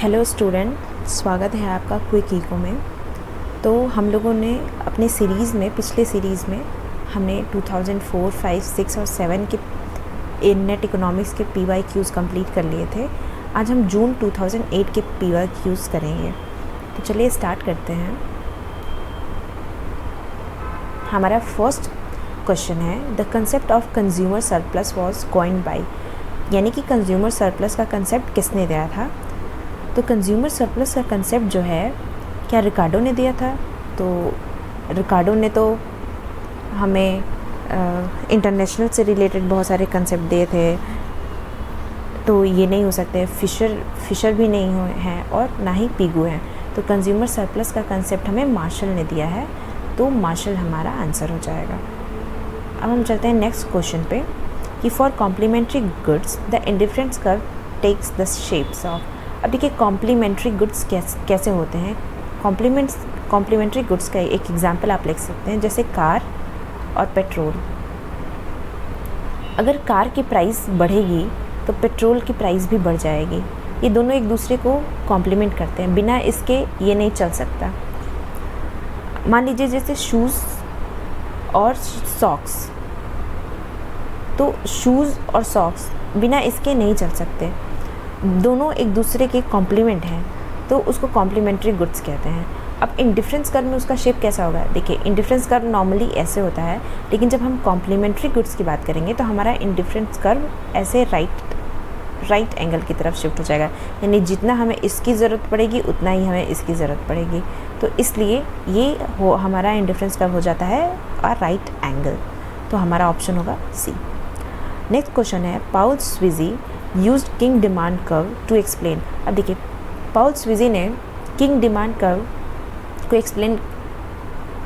Hello student, स्वागत है आपका क्विक इको में। तो हम लोगों ने अपने सीरीज़ में पिछले सीरीज़ में हमने 2004, 5, 6 और 7 के नेट इकोनॉमिक्स के PYQs कंप्लीट कर लिए थे। आज हम जून 2008 के PYQs करेंगे। तो चलिए स्टार्ट करते हैं। हमारा फर्स्ट क्वेश्चन है, the concept of consumer surplus was coined bye, यानी कि कंज्यूमर सरप्लस का कंसेप्ट किसने दिया था। तो कंज्यूमर सरप्लस का कंसेप्ट जो है, क्या रिकार्डो ने दिया था। तो रिकार्डो ने तो हमें इंटरनेशनल से रिलेटेड बहुत सारे कंसेप्ट दिए थे, तो ये नहीं हो सकते। फिशर भी नहीं हैं और ना ही पीगू हैं। तो कंज्यूमर सरप्लस का कंसेप्ट हमें मार्शल ने दिया है, तो मार्शल हमारा आंसर हो जाएगा। अब हम चलते हैं नेक्स्ट क्वेश्चन पे कि for complementary goods the indifference curve takes the shapes of. अब देखिए कॉम्प्लीमेंट्री गुड्स कैसे होते हैं। कॉम्प्लीमेंट्री गुड्स का एक एग्जांपल आप लिख सकते हैं, जैसे कार और पेट्रोल। अगर कार की प्राइस बढ़ेगी तो पेट्रोल की प्राइस भी बढ़ जाएगी। ये दोनों एक दूसरे को कॉम्प्लीमेंट करते हैं, बिना इसके ये नहीं चल सकता। मान लीजिए जैसे शूज़ और सॉक्स, तो शूज़ और सॉक्स बिना इसके नहीं चल सकते, दोनों एक दूसरे के कॉम्प्लीमेंट हैं, तो उसको कॉम्प्लीमेंट्री गुड्स कहते हैं। अब इंडिफरेंस कर्व में उसका शेप कैसा होगा। देखिए इंडिफरेंस कर्व नॉर्मली ऐसे होता है, लेकिन जब हम कॉम्प्लीमेंट्री गुड्स की बात करेंगे तो हमारा इंडिफरेंस कर्व ऐसे राइट एंगल की तरफ शिफ्ट हो जाएगा, यानी जितना हमें इसकी ज़रूरत पड़ेगी उतना ही हमें इसकी ज़रूरत पड़ेगी। तो इसलिए ये हमारा इंडिफरेंस कर्व हो जाता है राइट एंगल। तो हमारा ऑप्शन होगा सी। नेक्स्ट क्वेश्चन है, Paul Sweezy used kinked demand curve to explain. अब देखिए पाउल स्विजी ने किंग डिमांड कर्व को एक्सप्लेन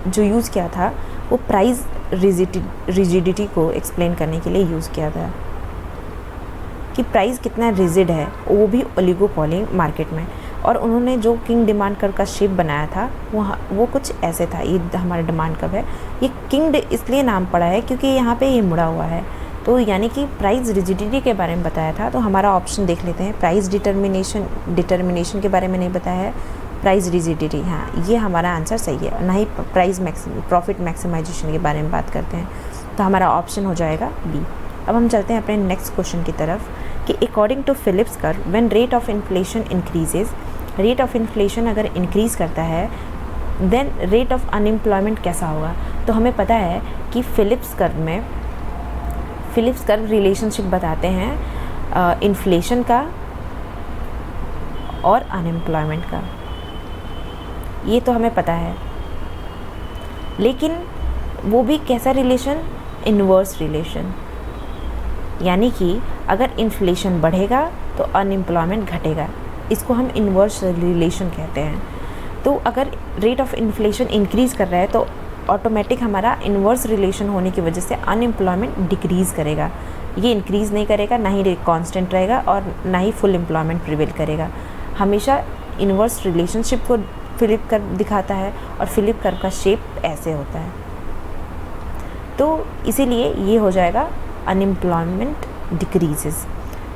जो यूज़ किया था, वो प्राइस रिजिडिटी को एक्सप्लेन करने के लिए यूज़ किया था कि प्राइस कितना रिजिड है, वो भी ओलिगोपोली मार्केट में। और उन्होंने जो किंग डिमांड कर्व का शेप बनाया था वो कुछ ऐसे था। ये हमारा डिमांड कर्व है। ये किंग इसलिए नाम पड़ा है क्योंकि यहाँ पे ये मुड़ा हुआ है, तो यानी कि प्राइस रिजिडिटी के बारे में बताया था। तो हमारा ऑप्शन देख लेते हैं, प्राइस डिटर्मिनेशन के बारे में नहीं बताया है, प्राइस रिजिडिटी। हाँ, ये हमारा आंसर सही है। ना ही प्रॉफिट मैक्सिमाइजेशन के बारे में बात करते हैं, तो हमारा ऑप्शन हो जाएगा बी। अब हम चलते हैं अपने नेक्स्ट क्वेश्चन की तरफ कि according to Phillips curve when rate of inflation increases, rate of inflation अगर इंक्रीज़ करता है देन रेट ऑफ अनएम्प्लॉयमेंट कैसा होगा। तो हमें पता है कि फिलिप्स कर्व रिलेशनशिप बताते हैं इन्फ्लेशन का और अनएम्प्लॉयमेंट का, ये तो हमें पता है। लेकिन वो भी कैसा रिलेशन, इन्वर्स रिलेशन, यानी कि अगर इन्फ्लेशन बढ़ेगा तो अनएम्प्लॉयमेंट घटेगा। इसको हम इन्वर्स रिलेशन कहते हैं। तो अगर रेट ऑफ इन्फ्लेशन इंक्रीज़ कर रहा है तो ऑटोमेटिक हमारा इन्वर्स रिलेशन होने की वजह से अनएम्प्लॉयमेंट डिक्रीज़ करेगा। ये इंक्रीज़ नहीं करेगा, ना ही कांस्टेंट रहेगा और ना ही फुल एम्प्लॉयमेंट प्रिवेल करेगा। हमेशा इन्वर्स रिलेशनशिप को फिलिप कर्व दिखाता है और फिलिप कर्व का शेप ऐसे होता है। तो इसीलिए ये हो जाएगा अनएम्प्लॉयमेंट डिक्रीजेस।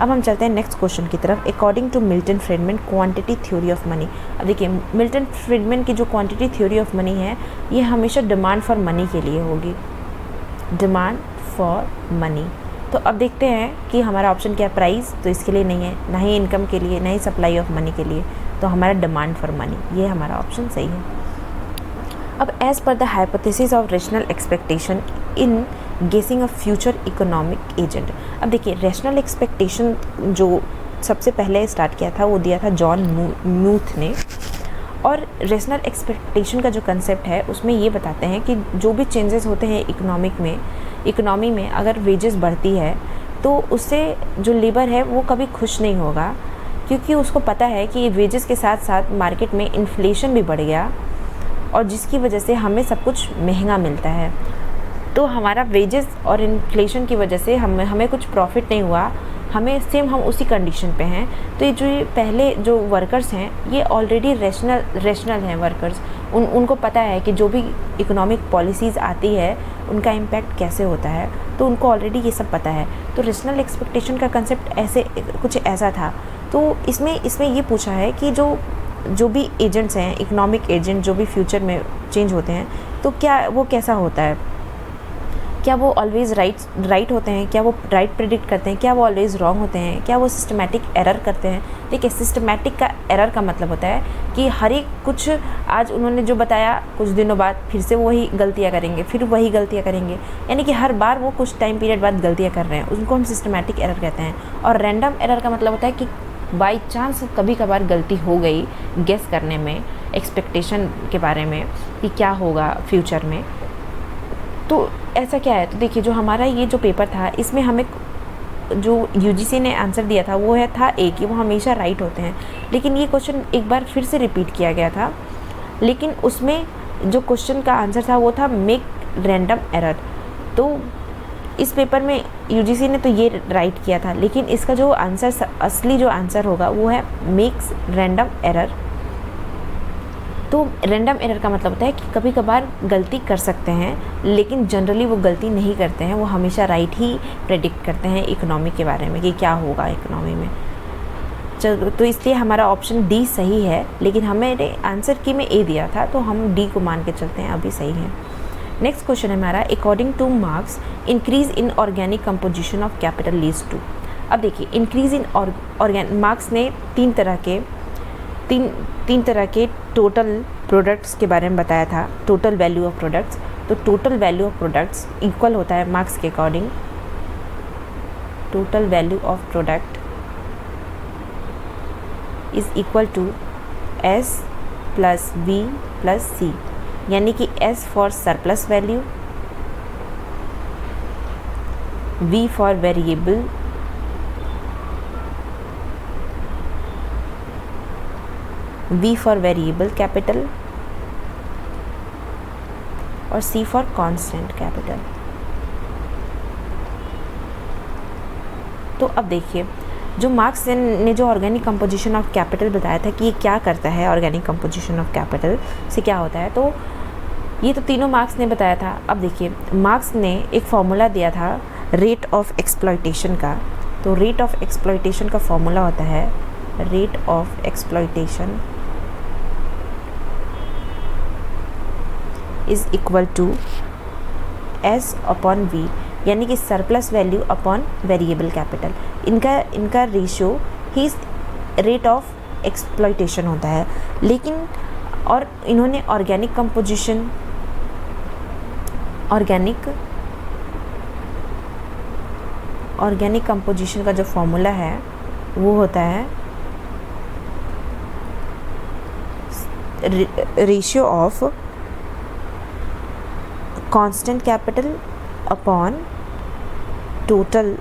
अब हम चलते हैं नेक्स्ट क्वेश्चन की तरफ। According to Milton Friedman quantity theory of money. अब देखिए मिल्टन फ्रीडमैन की जो क्वांटिटी थ्योरी ऑफ मनी है, ये हमेशा डिमांड फॉर मनी के लिए होगी, डिमांड फॉर मनी। तो अब देखते हैं कि हमारा ऑप्शन क्या है, प्राइस तो इसके लिए नहीं है, ना ही इनकम के लिए, ना ही सप्लाई ऑफ मनी के लिए, तो हमारा डिमांड फॉर मनी, ये हमारा ऑप्शन सही है। अब as per the hypothesis of rational expectation in guessing of future economic agent. अब देखिए रैशनल एक्सपेक्टेशन जो सबसे पहले स्टार्ट किया था वो दिया था जॉन न्यूथ ने। और रैशनल एक्सपेक्टेशन का जो कंसेप्ट है उसमें ये बताते हैं कि जो भी चेंजेस होते हैं इकोनॉमी में अगर वेजेस बढ़ती है तो उससे जो लेबर है वो कभी खुश नहीं होगा, क्योंकि उसको पता है कि वेजेस के साथ साथ मार्केट में इन्फ्लेशन भी बढ़ गया और जिसकी वजह से हमें सब कुछ महंगा मिलता है। तो हमारा वेजेस और इन्फ्लेशन की वजह से हमें कुछ प्रॉफिट नहीं हुआ, हम उसी कंडीशन पे हैं। तो ये पहले जो वर्कर्स हैं ये ऑलरेडी रेशनल हैं वर्कर्स। उनको पता है कि जो भी इकोनॉमिक पॉलिसीज़ आती है उनका इम्पैक्ट कैसे होता है, तो उनको ऑलरेडी ये सब पता है। तो रेशनल एक्सपेक्टेशन का कंसेप्ट कुछ ऐसा था। तो इसमें ये पूछा है कि जो भी एजेंट्स हैं, इकोनॉमिक एजेंट जो भी फ्यूचर में चेंज होते हैं, तो क्या वो कैसा होता है, क्या वो ऑलवेज़ राइट होते हैं, क्या वो राइट प्रेडिक्ट करते हैं, क्या वो ऑलवेज़ रॉन्ग होते हैं, क्या वो सिस्टमैटिक एरर करते हैं। देखिए, सिस्टमैटिक का एरर का मतलब होता है कि हर एक कुछ आज उन्होंने जो बताया कुछ दिनों बाद फिर से वही गलतियाँ करेंगे, फिर वही गलतियाँ करेंगे, यानी कि हर बार वो कुछ टाइम पीरियड बाद गलतियाँ कर रहे हैं, उनको हम सिस्टमैटिक एरर कहते हैं। और रैंडम एरर का मतलब होता है कि बाई चांस कभी कभार गलती हो गई गेस करने में, एक्सपेक्टेशन के बारे में कि क्या होगा फ्यूचर में। तो ऐसा क्या है, तो देखिए जो हमारा ये जो पेपर था इसमें हमें जो यूजीसी ने आंसर दिया था वो था ए कि वो हमेशा राइट होते हैं। लेकिन ये क्वेश्चन एक बार फिर से रिपीट किया गया था, लेकिन उसमें जो क्वेश्चन का आंसर था वो था मेक रैंडम एरर। तो इस पेपर में यूजीसी ने तो ये राइट किया था, लेकिन इसका जो आंसर असली जो आंसर होगा वो है मेक्स रैंडम एरर। तो रैंडम एरर का मतलब होता है कि कभी कभार गलती कर सकते हैं, लेकिन जनरली वो गलती नहीं करते हैं, वो हमेशा राइट ही प्रेडिक्ट करते हैं इकोनॉमी के बारे में कि क्या होगा इकोनॉमी में। चलो, तो इसलिए हमारा ऑप्शन डी सही है, लेकिन हमें आंसर की में ए दिया था तो हम डी को मान के चलते हैं, अभी सही है। नेक्स्ट क्वेश्चन है हमारा, according to Marx increase in organic composition of capital leads to. अब देखिए, इंक्रीज इन ऑर्गेनिक मार्क्स ने तीन तरह के टोटल प्रोडक्ट्स के बारे में बताया था, टोटल वैल्यू ऑफ प्रोडक्ट्स। तो total value of products equal होता है मार्क्स के according, total value of product is equal to S plus V plus C, यानी कि S for surplus value, V for variable, V for variable capital और C for constant capital। तो अब देखिए, जो मार्क्स ने जो ऑर्गेनिक कंपोजिशन ऑफ कैपिटल बताया था कि ये क्या करता है, ऑर्गेनिक कंपोजिशन ऑफ कैपिटल से क्या होता है, तो ये तो तीनों मार्क्स ने बताया था। अब देखिए, मार्क्स ने एक फॉर्मूला दिया था रेट ऑफ एक्सप्लॉयटेशन का। तो रेट ऑफ एक्सप्लॉयटेशन का फॉर्मूला होता है rate of exploitation is equal to S upon V, यानी कि surplus value upon variable capital. इनका रेशियो ही रेट ऑफ एक्सप्लॉयटेशन होता है। लेकिन और इन्होंने ऑर्गेनिक कंपोजिशन का जो फॉर्मूला है वो होता है ratio of constant capital upon total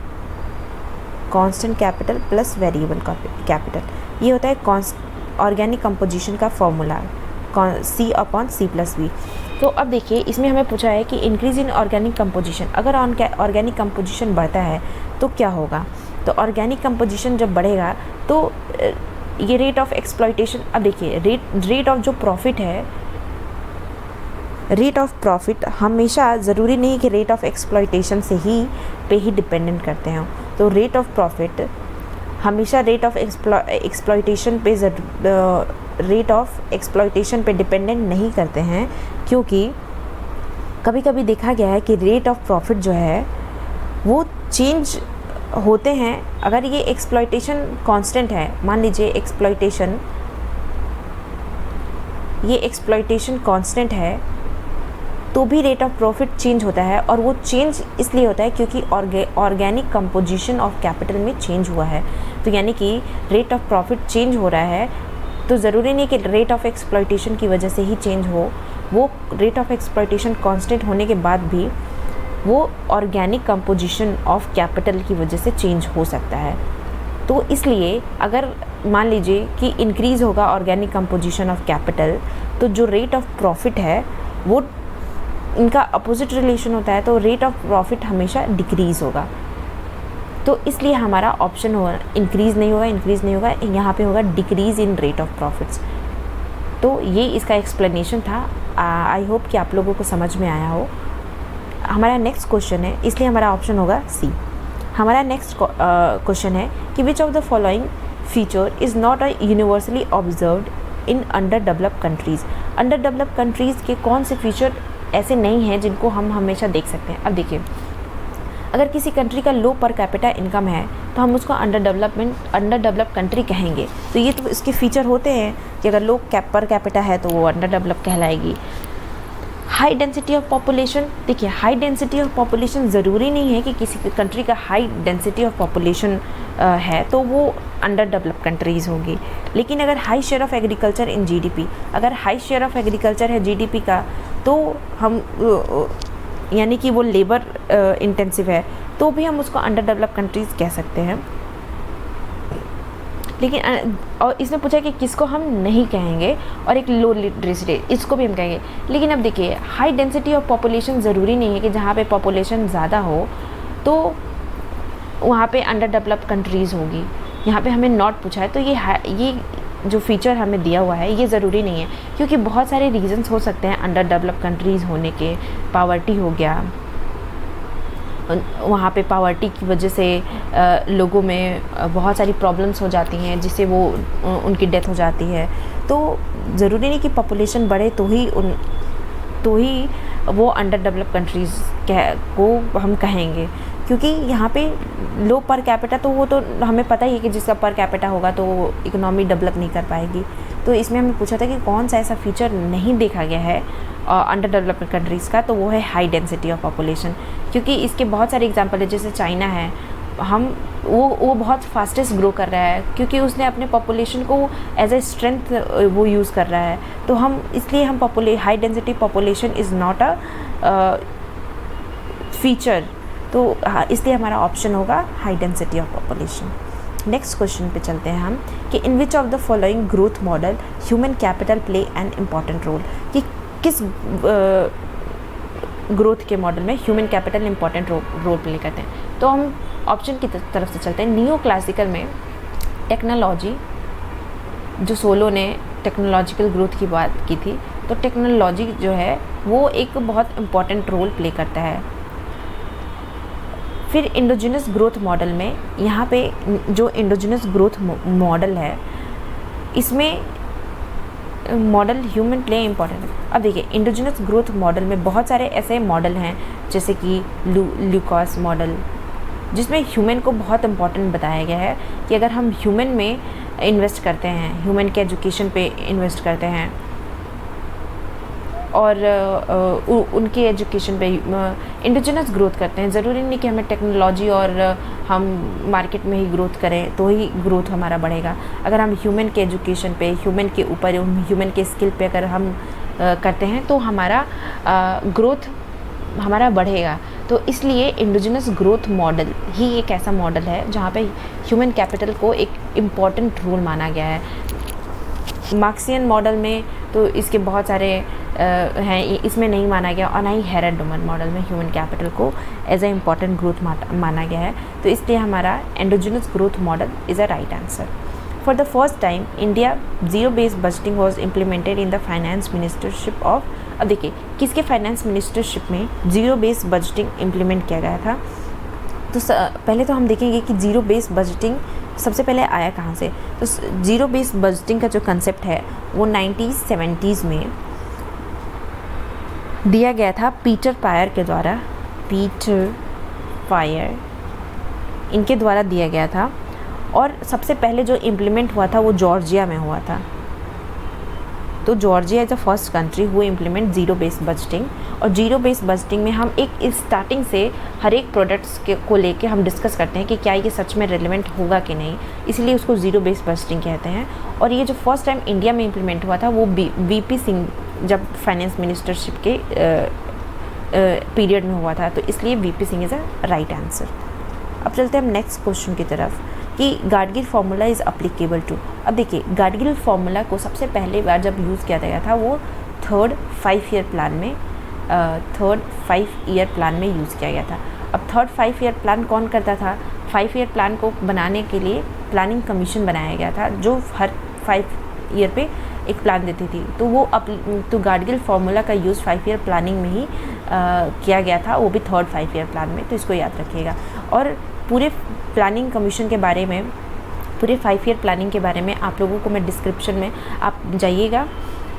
constant capital plus variable capital. ये होता है ऑर्गेनिक कंपोजिशन का formula, C upon C plus V. तो अब देखिए, इसमें हमें पूछा है कि इंक्रीज इन ऑर्गेनिक कंपोजिशन, अगर ऑर्गेनिक कंपोजिशन बढ़ता है तो क्या होगा। तो ऑर्गेनिक कंपोजिशन जब बढ़ेगा तो ये रेट ऑफ एक्सप्लॉयटेशन, अब देखिए रेट ऑफ जो प्रॉफिट है, रेट ऑफ प्रॉफिट हमेशा ज़रूरी नहीं कि रेट ऑफ एक्सप्लॉयटेशन से ही पे ही डिपेंडेंट करते हैं। तो रेट ऑफ प्रॉफिट हमेशा रेट ऑफ एक्सप्लॉयटेशन पे डिपेंडेंट नहीं करते हैं, क्योंकि कभी कभी देखा गया है कि रेट ऑफ प्रॉफिट जो है वो चेंज होते हैं। अगर ये एक्सप्लॉयटेशन कांस्टेंट है, मान लीजिए ये एक्सप्लॉयटेशन कांस्टेंट है, तो भी रेट ऑफ प्रॉफिट चेंज होता है। और वो चेंज इसलिए होता है क्योंकि ऑर्गेनिक कंपोजिशन ऑफ कैपिटल में चेंज हुआ है। तो यानी कि रेट ऑफ प्रॉफिट चेंज हो रहा है, तो ज़रूरी नहीं कि रेट ऑफ एक्सप्लॉयटेशन की वजह से ही चेंज हो। वो रेट ऑफ एक्सप्लॉयटेशन कांस्टेंट होने के बाद भी वो ऑर्गेनिक कंपोजिशन ऑफ कैपिटल की वजह से चेंज हो सकता है। तो इसलिए अगर मान लीजिए कि इंक्रीज़ होगा ऑर्गेनिक कंपोजिशन ऑफ कैपिटल, तो जो रेट ऑफ प्रॉफिट है वो इनका अपोजिट रिलेशन होता है, तो रेट ऑफ प्रॉफिट हमेशा डिक्रीज़ होगा। तो इसलिए हमारा ऑप्शन होगा इंक्रीज़ नहीं होगा, यहाँ पे होगा decrease in rate of profits. तो ये इसका एक्सप्लेनेशन था। आई होप कि आप लोगों को समझ में आया हो। हमारा नेक्स्ट क्वेश्चन है, इसलिए हमारा ऑप्शन होगा सी। हमारा नेक्स्ट क्वेश्चन है कि विच of the following feature is not a universally observed in underdeveloped countries. Underdeveloped countries के कौन से फीचर ऐसे नहीं हैं जिनको हम हमेशा देख सकते हैं? अब देखिए, अगर किसी कंट्री का लो पर कैपिटा इनकम है तो हम उसको अंडरडेवलप्ड कंट्री कहेंगे। तो ये तो इसके फीचर होते हैं कि अगर लो पर कैपिटा है तो वो अंडरडेवलप्ड कहलाएगी। हाई डेंसिटी ऑफ पॉपुलेशन, देखिए हाई डेंसिटी ऑफ पॉपुलेशन ज़रूरी नहीं है कि किसी कंट्री का हाई डेंसिटी ऑफ पॉपुलेशन है तो वो अंडरडेवलप्ड कंट्रीज़ होगी। लेकिन अगर high share of agriculture in GDP, अगर हाई शेयर ऑफ एग्रीकल्चर है जीडीपी का तो हम यानी कि वो लेबर इंटेंसिव है तो भी हम उसको अंडरडेवलप्ड कंट्रीज़ कह सकते हैं। लेकिन और इसने पूछा कि किसको हम नहीं कहेंगे, और एक लो लिटरेसी रेट इसको भी हम कहेंगे। लेकिन अब देखिए हाई डेंसिटी ऑफ पॉपुलेशन ज़रूरी नहीं है कि जहाँ पे पॉपुलेशन ज़्यादा हो तो वहाँ पे अंडरडेवलप्ड कंट्रीज़ होगी। यहाँ पे हमें नॉट पूछा है तो ये जो फीचर हमें दिया हुआ है ये ज़रूरी नहीं है, क्योंकि बहुत सारे रीजंस हो सकते हैं अंडरडेवलप्ड कंट्रीज़ होने के। पावर्टी हो गया, वहाँ पे पावर्टी की वजह से लोगों में बहुत सारी प्रॉब्लम्स हो जाती हैं जिससे वो उनकी डेथ हो जाती है। तो ज़रूरी नहीं कि पॉपुलेशन बढ़े तो ही वो अंडरडेवलप्ड कंट्रीज़ को हम कहेंगे, क्योंकि यहाँ पे लो पर कैपिटा तो वो तो हमें पता ही है कि जिसका पर कैपिटा होगा तो वो इकोनॉमी डेवलप नहीं कर पाएगी। तो इसमें हमें पूछा था कि कौन सा ऐसा फीचर नहीं देखा गया है अंडर डेवलप्ड कंट्रीज़ का, तो वो है हाई डेंसिटी ऑफ पॉपुलेशन। क्योंकि इसके बहुत सारे एग्जांपल है, जैसे चाइना है, वो बहुत फास्टेस्ट ग्रो कर रहा है क्योंकि उसने अपने पॉपुलेशन को एज ए स्ट्रेंथ वो यूज़ कर रहा है। तो इसलिए हम high density population is not a feature, तो इसलिए हमारा ऑप्शन होगा high density of population. Next question पे चलते हैं हम कि in which of the following growth model human capital play an important role, कि किस ग्रोथ के मॉडल में human capital important role play करते हैं। तो हम ऑप्शन की तरफ से चलते हैं। नियो क्लासिकल में टेक्नोलॉजी, जो सोलो ने टेक्नोलॉजिकल ग्रोथ की बात की थी, तो टेक्नोलॉजी जो है वो एक बहुत इम्पॉर्टेंट रोल प्ले करता है। फिर इंडोजिनस ग्रोथ मॉडल में, यहाँ पे जो इंडोजिनस ग्रोथ मॉडल है इसमें मॉडल ह्यूमन प्ले इम्पॉर्टेंट है। अब देखिए इंडोजिनस ग्रोथ मॉडल में बहुत सारे ऐसे मॉडल हैं जैसे कि ल्यूकास मॉडल, जिसमें ह्यूमन को बहुत इम्पॉर्टेंट बताया गया है कि अगर हम ह्यूमन में इन्वेस्ट करते हैं, ह्यूमन के एजुकेशन पे इन्वेस्ट करते हैं और उनके एजुकेशन पे इंडिजिनस ग्रोथ करते हैं, ज़रूरी नहीं कि हमें टेक्नोलॉजी और हम मार्केट में ही ग्रोथ करें तो ही ग्रोथ हमारा बढ़ेगा। अगर हम ह्यूमन के एजुकेशन पे, ह्यूमन के ऊपर, ह्यूमन के स्किल पे अगर हम करते हैं तो हमारा ग्रोथ हमारा बढ़ेगा। तो इसलिए इंडिजिनस ग्रोथ मॉडल ही एक ऐसा मॉडल है जहाँ पे ह्यूमन कैपिटल को एक इम्पॉर्टेंट रोल माना गया है। मार्क्सियन मॉडल में तो इसके बहुत सारे हैं, इसमें नहीं माना गया, और ना ही हेरेड-डुमन मॉडल में ह्यूमन कैपिटल को एज ए इम्पॉर्टेंट ग्रोथ माना गया है। तो इसलिए हमारा endogenous growth model is a right answer. For the first time India zero based budgeting was implemented in the finance ministership of, अब देखिए किसके फाइनेंस मिनिस्टरशिप में जीरो बेस्ड बजटिंग इम्प्लीमेंट किया गया था। तो पहले तो हम देखेंगे कि जीरो बेस्ड बजटिंग सबसे पहले आया कहाँ से। तो जीरो बेस्ड बजटिंग का जो कंसेप्ट है वो 1970s में दिया गया था पीटर पायर के द्वारा, पीटर पायर इनके द्वारा दिया गया था, और सबसे पहले जो इम्प्लीमेंट हुआ था वो जॉर्जिया में हुआ था। तो Georgia is the first country who implement zero based budgeting. और जीरो बेस्ड बजटिंग में हम एक स्टार्टिंग से हर एक प्रोडक्ट्स को लेके हम डिस्कस करते हैं कि क्या ये सच में रेलेवेंट होगा कि नहीं, इसलिए उसको जीरो बेस्ड बजटिंग कहते हैं। और ये जो फर्स्ट टाइम इंडिया में इम्प्लीमेंट हुआ था वो वीपी सिंह जब फाइनेंस मिनिस्टरशिप के पीरियड में हुआ था, तो इसलिए VP Singh is a right answer. अब चलते हैं हम नेक्स्ट क्वेश्चन की तरफ कि Gadgil formula is applicable to. अब देखिए गाडगिल फार्मूला को सबसे पहले बार जब यूज़ किया गया था वो थर्ड 5 ईयर प्लान में यूज़ किया गया था। अब थर्ड 5 ईयर प्लान कौन करता था? 5 ईयर प्लान को बनाने के लिए प्लानिंग कमीशन बनाया गया था जो हर 5 ईयर पे एक प्लान देती थी। तो वो तो गाडगिल फार्मूला का यूज़ 5 ईयर प्लानिंग में ही किया गया था, वो भी थर्ड 5 ईयर प्लान में, तो इसको याद रखिएगा। और पूरे प्लानिंग कमीशन के बारे में पूरे 5 ईयर प्लानिंग के बारे में आप लोगों को मैं डिस्क्रिप्शन में आप जाइएगा,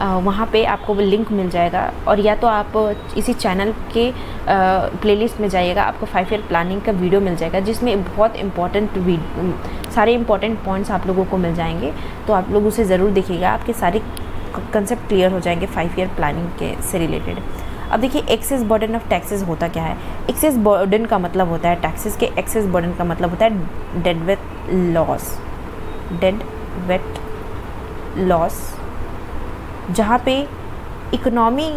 वहाँ पे आपको वो लिंक मिल जाएगा, और या तो आप इसी चैनल के प्लेलिस्ट में जाइएगा, आपको 5 ईयर प्लानिंग का वीडियो मिल जाएगा जिसमें बहुत सारे इंपॉर्टेंट पॉइंट्स आप लोगों को मिल जाएंगे। तो आप लोग उसे ज़रूर देखिएगा, आपके सारे कंसेप्ट क्लियर हो जाएंगे 5 ईयर प्लानिंग के से रिलेटेड। अब देखिए एक्सेस बर्डन ऑफ टैक्सेस होता क्या है। एक्सेस बर्डन का मतलब होता है, टैक्सेस के एक्सेस बर्डन का मतलब होता है डेड वेट लॉस, जहाँ पे इकोनॉमी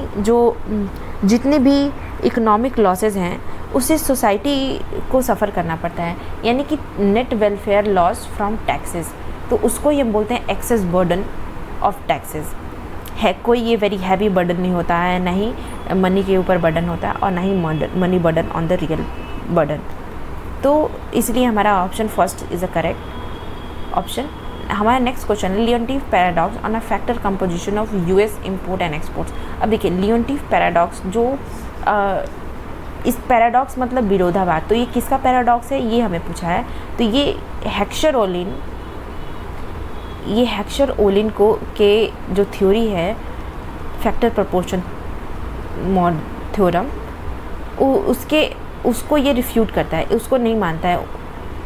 जितने भी इकोनॉमिक लॉसेस हैं उसे सोसाइटी को सफ़र करना पड़ता है, यानी कि net welfare loss from taxes, तो उसको ये बोलते हैं एक्सेस बर्डन ऑफ टैक्सेस। है कोई ये वेरी हैवी बर्डन नहीं होता है, ना ही मनी के ऊपर बर्डन होता है और ना ही money burden on the real burden. तो इसलिए हमारा option first is a correct option. हमारा नेक्स्ट क्वेश्चन है Leontief paradox on a factor composition of US import and exports. अब देखिए लियोनटीफ पैराडॉक्स जो इस पैराडॉक्स मतलब विरोधाभास, तो ये किसका पैराडॉक्स है ये हमें पूछा है। तो ये हेक्सर ओलिन के जो थ्योरी है फैक्टर प्रपोर्शन थ्योरम, उसको ये रिफ्यूट करता है, उसको नहीं मानता है,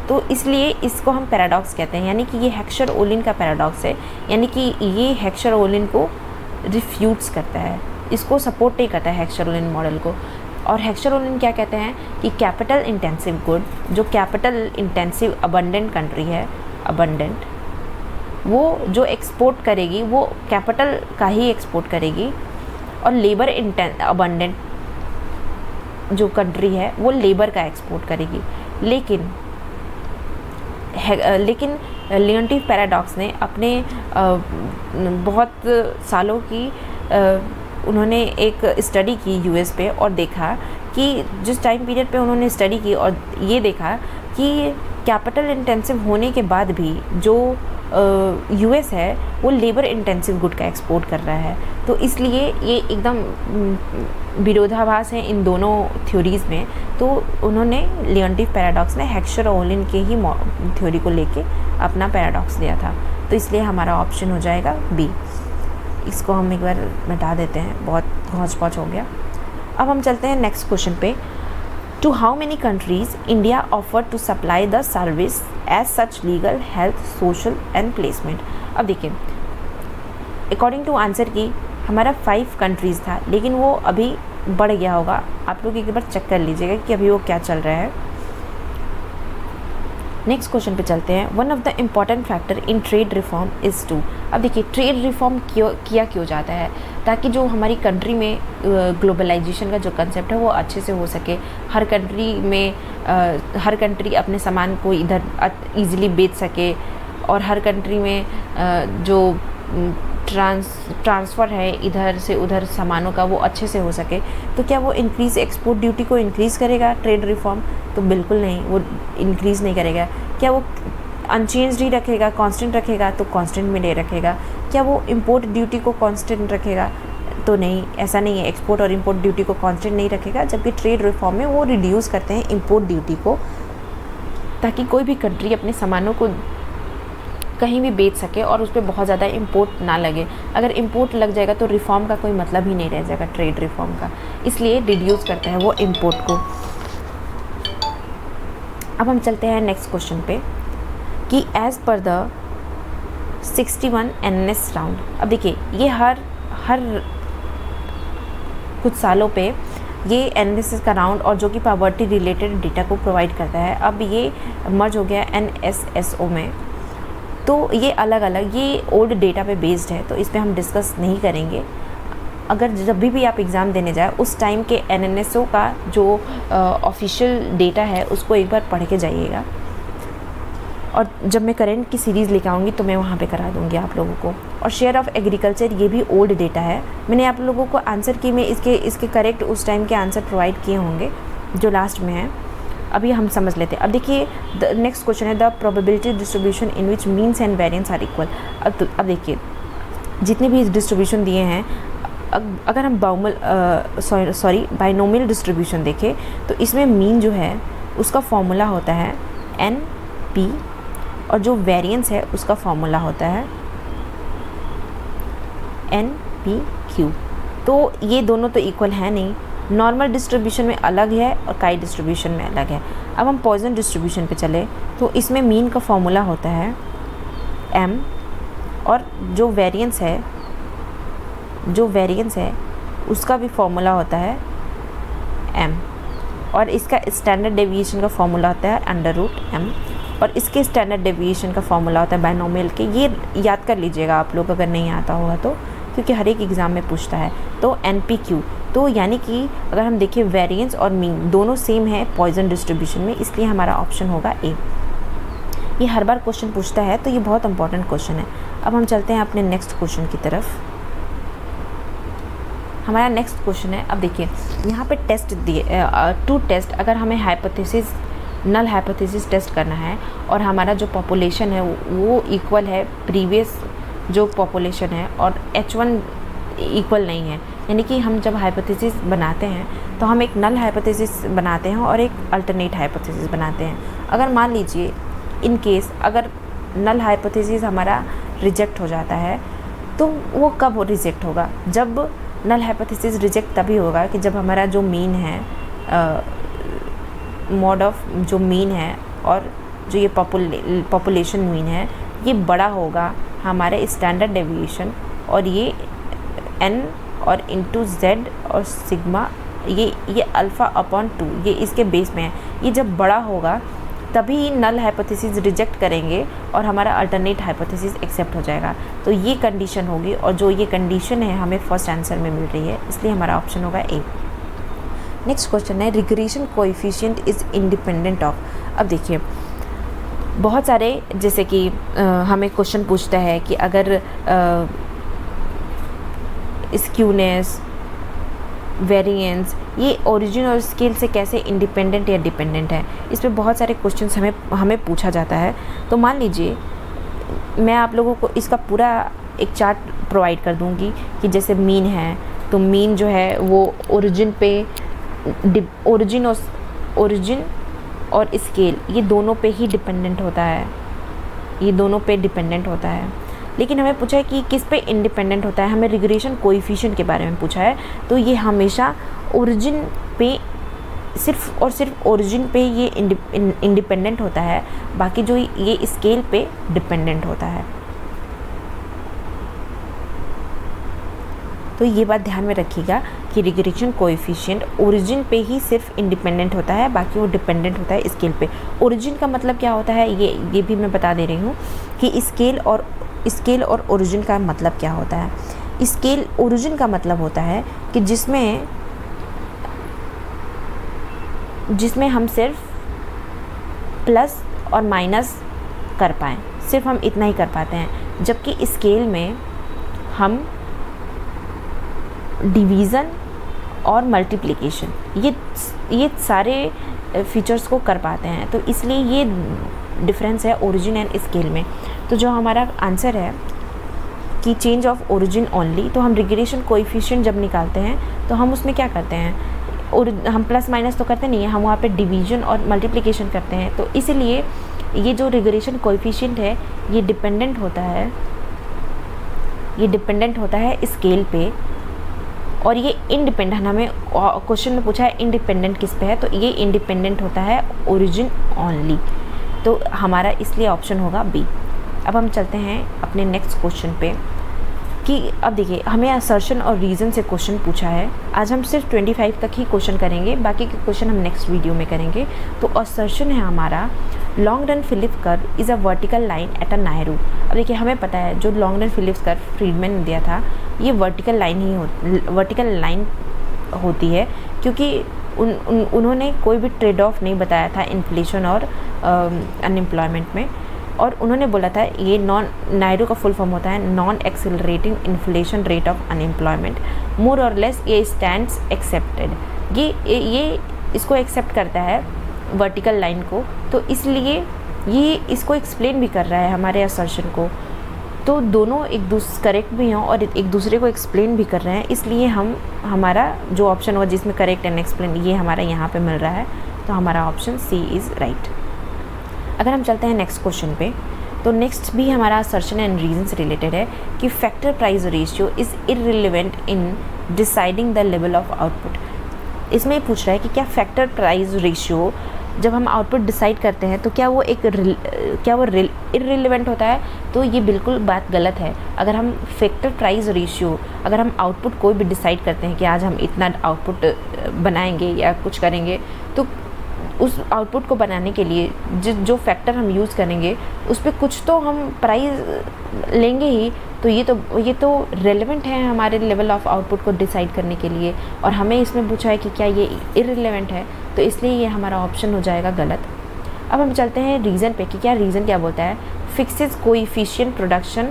तो इसलिए इसको हम पैराडॉक्स कहते हैं। यानी कि ये हेक्सर ओलिन का पैराडॉक्स है, यानी कि ये हेक्सर ओलिन को रिफ्यूट्स करता है, इसको सपोर्ट नहीं करता है हेक्सर ओलिन मॉडल को। और हेक्सर ओलिन क्या कहते हैं कि कैपिटल इंटेंसिव गुड, जो कैपिटल इंटेंसिव अबंडेंट कंट्री है, अबंडेंट, वो जो एक्सपोर्ट करेगी वो कैपिटल का ही एक्सपोर्ट करेगी, और लेबर अबंडेंट जो कंट्री है वो लेबर का एक्सपोर्ट करेगी। लेकिन लियोनटीफ पैराडॉक्स ने अपने बहुत सालों की उन्होंने एक स्टडी की यूएस पे, और देखा कि जिस टाइम पीरियड पे उन्होंने स्टडी की और ये देखा कि कैपिटल इंटेंसिव होने के बाद भी जो यूएस है वो लेबर इंटेंसिव गुड का एक्सपोर्ट कर रहा है। तो इसलिए ये एकदम विरोधाभास है इन दोनों थ्योरीज़ में। तो उन्होंने लियोनटीफ पैराडॉक्स ने हेक्सर ओलिन के ही थ्योरी को लेके अपना पैराडॉक्स दिया था। तो इसलिए हमारा ऑप्शन हो जाएगा बी। इसको हम एक बार मिटा देते हैं, बहुत घौच पौच हो गया। अब हम चलते हैं नेक्स्ट क्वेश्चन पे। To how many countries India offer to supply the service as such legal, health, social and placement. अब देखिए अकॉर्डिंग टू आंसर की हमारा 5 कंट्रीज़ था, लेकिन वो अभी बढ़ गया होगा। आप लोग एक बार चेक कर लीजिएगा कि अभी वो क्या चल रहा है। नेक्स्ट क्वेश्चन पे चलते हैं। One of the important factor in trade reform is to. अब देखिए ट्रेड रिफॉर्म क्यों जाता है, ताकि जो हमारी कंट्री में ग्लोबलाइजेशन का जो कंसेप्ट है वो अच्छे से हो सके। हर कंट्री अपने सामान को इधर ईजिली बेच सके, और हर कंट्री में जो ट्रांसफ़र है इधर से उधर सामानों का वो अच्छे से हो सके। तो क्या वो इंक्रीज़ एक्सपोर्ट ड्यूटी को इंक्रीज़ करेगा ट्रेड रिफॉर्म? तो बिल्कुल नहीं, वो इंक्रीज़ नहीं करेगा। क्या वो अनचेंज्ड ही रखेगा, कांस्टेंट रखेगा? तो कांस्टेंट में नहीं रखेगा। क्या वो इंपोर्ट ड्यूटी को कांस्टेंट रखेगा? तो नहीं, ऐसा नहीं है। एक्सपोर्ट और इंपोर्ट ड्यूटी को कांस्टेंट नहीं रखेगा, जबकि ट्रेड रिफॉर्म में वो रिड्यूस करते हैं इंपोर्ट ड्यूटी को, ताकि कोई भी कंट्री अपने सामानों को कहीं भी बेच सके और उस पर बहुत ज़्यादा इंपोर्ट ना लगे। अगर इंपोर्ट लग जाएगा तो रिफॉर्म का कोई मतलब ही नहीं रह जाएगा ट्रेड रिफॉर्म का, इसलिए रिड्यूस करता है वो इंपोर्ट को। अब हम चलते हैं नेक्स्ट क्वेश्चन पे कि as per the 61 NNS round. अब देखिए ये हर कुछ सालों पे ये NNS का राउंड, और जो कि पॉवर्टी रिलेटेड डेटा को प्रोवाइड करता है, अब ये मर्ज हो गया NSSO में। तो ये अलग अलग, ये ओल्ड डेटा पे बेस्ड है, तो इस पर हम डिस्कस नहीं करेंगे। अगर जब भी आप एग्ज़ाम देने जाए उस टाइम के NNSO का जो ऑफिशियल डेटा है उसको एक बार पढ़ के जाइएगा, और जब मैं करंट की सीरीज़ लेकर आऊँगी तो मैं वहाँ पे करा दूँगी आप लोगों को। और शेयर ऑफ़ एग्रीकल्चर ये भी ओल्ड डेटा है, मैंने आप लोगों को आंसर की में इसके करेक्ट उस टाइम के आंसर प्रोवाइड किए होंगे जो लास्ट में है। अभी हम समझ लेते हैं। अब देखिए नेक्स्ट क्वेश्चन है the probability distribution in which means and variance are equal. अब देखिए जितने भी डिस्ट्रीब्यूशन दिए हैं, अगर हम बाइनोमियल डिस्ट्रीब्यूशन देखें तो इसमें मीन जो है उसका फॉर्मूला होता है NP और जो वेरिएंस है उसका फॉर्मूला होता है NPQ। तो ये दोनों तो इक्वल है नहीं, नॉर्मल डिस्ट्रीब्यूशन में अलग है और काई डिस्ट्रीब्यूशन में अलग है। अब हम पॉइजन डिस्ट्रीब्यूशन पे चले तो इसमें मीन का फॉर्मूला होता है M, और जो वेरिएंस है उसका भी फॉर्मूला होता है M, और इसका स्टैंडर्ड डेविएशन का फॉर्मूला होता है √M, और इसके स्टैंडर्ड डेविएशन का फॉर्मूला होता है बाइनोमियल के। ये याद कर लीजिएगा आप लोग अगर नहीं आता होगा तो, क्योंकि हर एक एग्ज़ाम में पूछता है। तो NPQ, तो यानी कि अगर हम देखें वेरिएंस और मीन दोनों सेम है पॉइजन डिस्ट्रीब्यूशन में, इसलिए हमारा ऑप्शन होगा A। ये हर बार क्वेश्चन पूछता है तो ये बहुत इंपॉर्टेंट क्वेश्चन है। अब हम चलते हैं अपने नेक्स्ट क्वेश्चन की तरफ। हमारा नेक्स्ट क्वेश्चन है, अब देखिए यहाँ पे टेस्ट दिए 2 टेस्ट। अगर हमें हाइपोथेसिस, नल हाइपोथेसिस टेस्ट करना है और हमारा जो पॉपुलेशन है वो इक्वल है प्रीवियस जो पॉपुलेशन है, और H1 इक्वल नहीं है, यानी कि हम जब हाइपोथेसिस बनाते हैं तो हम एक नल हाइपोथेसिस बनाते हैं और एक अल्टरनेट हाइपोथेसिस बनाते हैं। अगर मान लीजिए इन केस अगर नल हाइपोथेसिस हमारा रिजेक्ट हो जाता है, तो वो कब रिजेक्ट होगा? जब नल हाइपोथेसिस रिजेक्ट तभी होगा कि जब हमारा जो मीन है, मॉड ऑफ जो मीन है और जो ये पॉपुलेशन मीन है, ये बड़ा होगा हमारे स्टैंडर्ड डेविएशन, और ये n और इंटू z और सिग्मा, ये अल्फ़ा अपॉन 2 ये इसके बेस में है। ये जब बड़ा होगा तभी नल हाइपोथेसिस रिजेक्ट करेंगे और हमारा अल्टरनेट हाइपोथेसिस एक्सेप्ट हो जाएगा। तो ये कंडीशन होगी, और जो ये कंडीशन है हमें फर्स्ट आंसर में मिल रही है, इसलिए हमारा ऑप्शन होगा A। नेक्स्ट क्वेश्चन है regression coefficient is independent of. अब देखिए बहुत सारे, जैसे कि हमें क्वेश्चन पूछता है कि अगर स्क्यूनेस, वेरिएंस, ये ओरिजिन और स्केल से कैसे इंडिपेंडेंट या डिपेंडेंट है, इस पे बहुत सारे क्वेश्चंस हमें पूछा जाता है। तो मान लीजिए मैं आप लोगों को इसका पूरा एक चार्ट प्रोवाइड कर दूंगी कि जैसे मीन है, तो मीन जो है वो ओरिजिन और स्केल ये दोनों पे ही डिपेंडेंट होता है, ये दोनों पे डिपेंडेंट होता है। लेकिन हमें पूछा है कि किस पे इंडिपेंडेंट होता है, हमें रिग्रेशन कोएफिशिएंट के बारे में पूछा है। तो ये हमेशा ओरिजिन पे, सिर्फ और सिर्फ ओरिजिन पे ये इंडिपेंडेंट होता है, बाकी जो ये स्केल पे डिपेंडेंट होता है। तो ये बात ध्यान में रखिएगा कि रिग्रेशन कोएफिशिएंट ओरिजिन पे ही सिर्फ इंडिपेंडेंट होता है, बाकी वो डिपेंडेंट होता है स्केल पे। ओरिजिन का मतलब क्या होता है ये भी मैं बता दे रही हूँ कि स्केल और ओरिजिन का मतलब क्या होता है। स्केल ओरिजिन का मतलब होता है कि जिसमें हम सिर्फ प्लस और माइनस कर पाएँ, सिर्फ हम इतना ही कर पाते हैं, जबकि स्केल में हम डिवीज़न और मल्टीप्लिकेशन ये सारे फीचर्स को कर पाते हैं। तो इसलिए ये डिफरेंस है ओरिजिन एंड स्केल में। तो जो हमारा आंसर है कि चेंज ऑफ ओरिजिन ओनली, तो हम रिग्रेशन कोएफिशिएंट जब निकालते हैं तो हम उसमें क्या करते हैं, और हम प्लस माइनस तो करते नहीं हैं, हम वहाँ पे डिवीज़न और मल्टीप्लिकेशन करते हैं। तो इसलिए ये जो रिग्रेशन कोएफिशिएंट है ये डिपेंडेंट होता है स्केल पे, और ये इंडिपेंडेंट, हमें क्वेश्चन में पूछा है इंडिपेंडेंट किस पे है, तो ये इंडिपेंडेंट होता है ओरिजिन ओनली। तो हमारा इसलिए ऑप्शन होगा बी। अब हम चलते हैं अपने नेक्स्ट क्वेश्चन पे कि अब देखिए हमें असर्शन और रीज़न से क्वेश्चन पूछा है। आज हम सिर्फ 25 तक ही क्वेश्चन करेंगे, बाकी के क्वेश्चन हम नेक्स्ट वीडियो में करेंगे। तो असर्शन है हमारा long run Phillips curve is a vertical line at a NAIRU. अब देखिए हमें पता है जो long run Phillips curve Friedman ने दिया था, ये वर्टिकल लाइन होती है, क्योंकि उन्होंने कोई भी ट्रेड ऑफ नहीं बताया था इन्फ्लेशन और अनएम्प्लॉयमेंट में, और उन्होंने बोला था ये नायरू का फुल फॉर्म होता है non accelerating inflation rate of unemployment, more और लेस ये स्टैंड्स एक्सेप्टेड। ये इसको एक्सेप्ट करता है वर्टिकल लाइन को, तो इसलिए ये इसको एक्सप्लेन भी कर रहा है हमारे असर्शन को। तो दोनों करेक्ट भी हैं और एक दूसरे को एक्सप्लेन भी कर रहे हैं, इसलिए हमारा जो ऑप्शन होगा जिसमें करेक्ट एंड एक्सप्लेन ये हमारा यहाँ पे मिल रहा है। तो हमारा ऑप्शन सी इज़ राइट। अगर हम चलते हैं नेक्स्ट क्वेश्चन पे तो नेक्स्ट भी हमारा असर्शन एंड रीजन से रिलेटेड है कि factor price ratio is irrelevant in deciding the level of output. इसमें पूछ रहा है कि क्या फैक्टर प्राइस रेशियो जब हम आउटपुट डिसाइड करते हैं तो क्या वो इररिलेवेंट होता है? तो ये बिल्कुल बात गलत है। अगर हम फैक्टर प्राइस रेशियो, अगर हम आउटपुट कोई भी डिसाइड करते हैं कि आज हम इतना आउटपुट बनाएंगे या कुछ करेंगे, तो उस आउटपुट को बनाने के लिए जो फैक्टर हम यूज़ करेंगे उस पर कुछ तो हम प्राइस लेंगे ही। तो ये तो रेलेवेंट है हमारे लेवल ऑफ आउटपुट को डिसाइड करने के लिए, और हमें इसमें पूछा है कि क्या ये इररिलेवेंट है, तो इसलिए ये हमारा ऑप्शन हो जाएगा गलत। अब हम चलते हैं रीज़न पे कि क्या रीज़न क्या बोलता है। Fixes coefficient production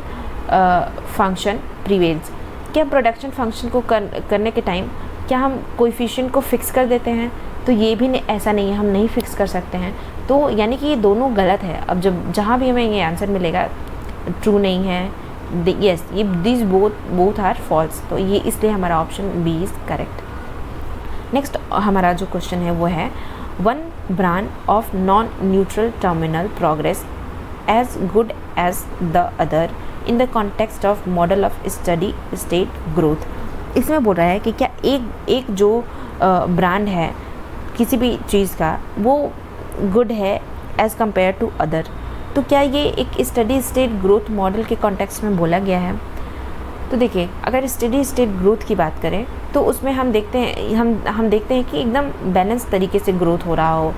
function prevails. क्या प्रोडक्शन फंक्शन को करने के टाइम क्या हम कोएफिशिएंट को फिक्स कर देते हैं? तो ये भी ऐसा नहीं है, हम नहीं फिक्स कर सकते हैं। तो यानी कि ये दोनों गलत है। अब जब जहाँ भी हमें ये आंसर मिलेगा ट्रू नहीं है, यस, ये दिस बोथ आर फॉल्स, तो ये इसलिए हमारा option B is correct. Next हमारा जो क्वेश्चन है वो है one brand of non neutral terminal progress as good as the other in the context of model of study state growth. इसमें बोल रहा है कि क्या एक जो ब्रांड है किसी भी चीज़ का वो गुड है एज़ कम्पेयर टू अदर, तो क्या ये एक स्टडी स्टेट ग्रोथ मॉडल के कॉन्टेक्स्ट में बोला गया है? तो देखिए, अगर स्टडी स्टेट ग्रोथ की बात करें तो उसमें हम देखते हैं कि एकदम बैलेंस तरीके से ग्रोथ हो रहा हो,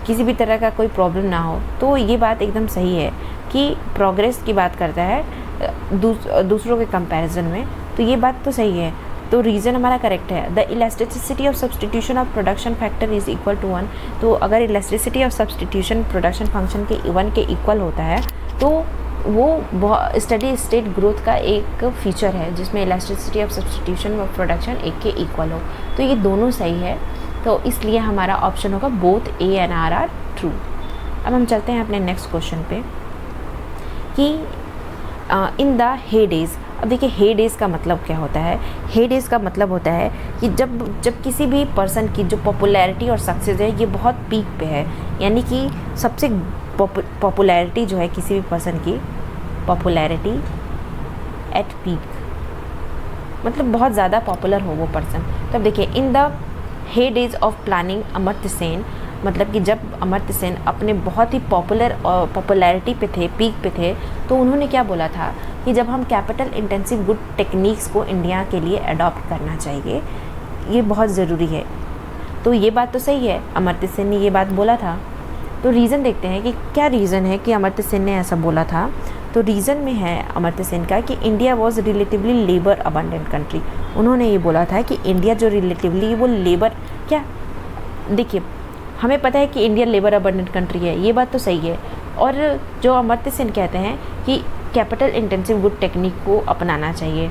किसी भी तरह का कोई प्रॉब्लम ना हो। तो ये बात एकदम सही है कि प्रोग्रेस की बात करता है दूसरों के कंपैरिजन में, तो ये बात तो सही है। तो रीज़न हमारा करेक्ट है। The elasticity of substitution of production factor is equal to 1। तो अगर elasticity of substitution production function के 1 के इक्वल होता है तो वो स्टडी स्टेट ग्रोथ का एक फीचर है जिसमें elasticity of substitution of production 1 के इक्वल हो। तो ये दोनों सही है, तो इसलिए हमारा ऑप्शन होगा both A and R are true. अब हम चलते हैं अपने नेक्स्ट क्वेश्चन पे कि इन द हे डेज़। अब देखिए, हे डेज़ का मतलब क्या होता है? हे डेज़ का मतलब होता है कि जब किसी भी पर्सन की जो पॉपुलैरिटी और सक्सेस है ये बहुत पीक पे है, यानी कि सबसे पॉपुलैरिटी जो है किसी भी पर्सन की पॉपुलैरिटी एट पीक, मतलब बहुत ज़्यादा पॉपुलर हो वो पर्सन। तो अब देखिए, in the heydays of planning Amartya Sen, मतलब कि जब अमर्त्य सेन अपने बहुत ही पॉपुलैरिटी पे थे, पीक पे थे, तो उन्होंने क्या बोला था कि जब हम कैपिटल इंटेंसिव गुड टेक्निक्स को इंडिया के लिए अडॉप्ट करना चाहिए, ये बहुत ज़रूरी है। तो ये बात तो सही है, अमर्त्य सेन ने ये बात बोला था। तो रीज़न देखते हैं कि क्या रीज़न है कि अमर्त्य सेन ने ऐसा बोला था। तो रीज़न में है अमर्त्य सेन का कि India was relatively labour abundant country. उन्होंने ये बोला था कि इंडिया जो रिलेटिवली वो लेबर, क्या देखिए, हमें पता है कि इंडिया लेबर अबंडेंट कंट्री है, ये बात तो सही है। और जो अमर्त्य सेन कहते हैं कि कैपिटल इंटेंसिव गुड टेक्निक को अपनाना चाहिए,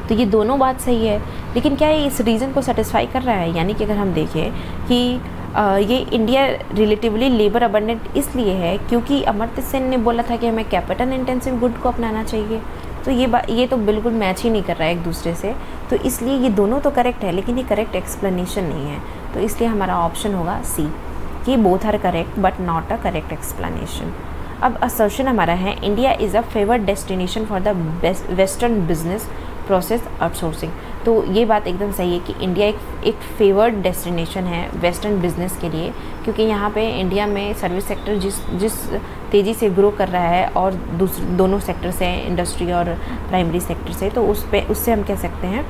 तो ये दोनों बात सही है। लेकिन क्या ये इस रीज़न को सेटिस्फाई कर रहा है? यानी कि अगर हम देखें कि ये इंडिया रिलेटिवली लेबर अबंडेंट इसलिए है क्योंकि अमर्त्य सेन ने बोला था कि हमें कैपिटल इंटेंसिव गुड को अपनाना चाहिए, तो ये तो बिल्कुल मैच ही नहीं कर रहा है एक दूसरे से। तो इसलिए ये दोनों तो करेक्ट है, लेकिन ये करेक्ट एक्सप्लेनेशन नहीं है। तो इसलिए हमारा ऑप्शन होगा सी, कि both are correct but not a correct explanation. अब असर्शन हमारा है India is a favoured destination for the western business process outsourcing. तो ये बात एकदम सही है कि इंडिया एक फेवर्ड डेस्टिनेशन है वेस्टर्न बिजनेस के लिए, क्योंकि यहाँ पे इंडिया में सर्विस सेक्टर जिस तेज़ी से ग्रो कर रहा है और दोनों सेक्टर से, इंडस्ट्री और प्राइमरी सेक्टर से, तो उससे हम कह सकते हैं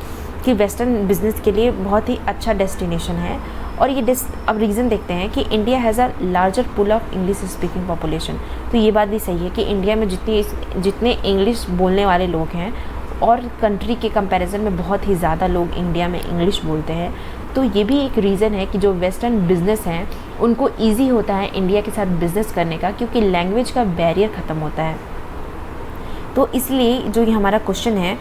कि वेस्टर्न बिजनेस के लिए बहुत ही अच्छा डेस्टिनेशन है। और ये अब रीज़न देखते हैं कि India has a larger pool of English speaking population. तो ये बात भी सही है कि इंडिया में जितने इंग्लिश बोलने वाले लोग हैं और कंट्री के कंपैरिजन में बहुत ही ज़्यादा लोग इंडिया में इंग्लिश बोलते हैं, तो ये भी एक रीज़न है कि जो वेस्टर्न बिजनेस हैं उनको ईजी होता है इंडिया के साथ बिज़नेस करने का, क्योंकि लैंग्वेज का बैरियर ख़त्म होता है। तो इसलिए जो ये हमारा क्वेश्चन है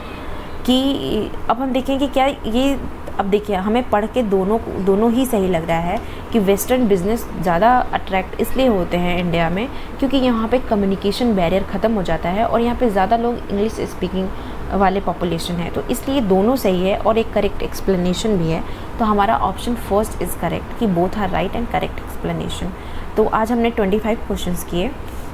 कि अब हम देखें कि क्या ये, अब देखिए हमें पढ़ के दोनों ही सही लग रहा है कि वेस्टर्न बिजनेस ज़्यादा अट्रैक्ट इसलिए होते हैं इंडिया में क्योंकि यहाँ पे कम्युनिकेशन बैरियर ख़त्म हो जाता है और यहाँ पे ज़्यादा लोग इंग्लिश स्पीकिंग वाले पॉपुलेशन है। तो इसलिए दोनों सही है और एक करेक्ट एक्सप्लेनेशन भी है। तो हमारा ऑप्शन फर्स्ट इज़ करेक्ट कि both are right and correct explanation. तो आज हमने 25 क्वेश्चंस किए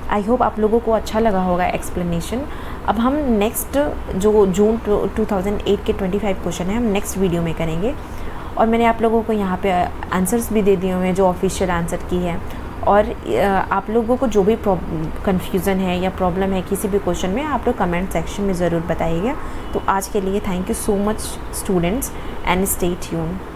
आई होप आप लोगों को अच्छा लगा होगा एक्सप्लेनेशन। अब हम नेक्स्ट जो जून 2008 के 25 क्वेश्चन है हम नेक्स्ट वीडियो में करेंगे। और मैंने आप लोगों को यहाँ पे आंसर्स भी दे दिए हुए हैं जो ऑफिशियल आंसर की है। और आप लोगों को जो भी कन्फ्यूज़न है या प्रॉब्लम है किसी भी क्वेश्चन में, आप लोग कमेंट सेक्शन में ज़रूर बताइएगा। तो आज के लिए thank you so much students and stay tuned.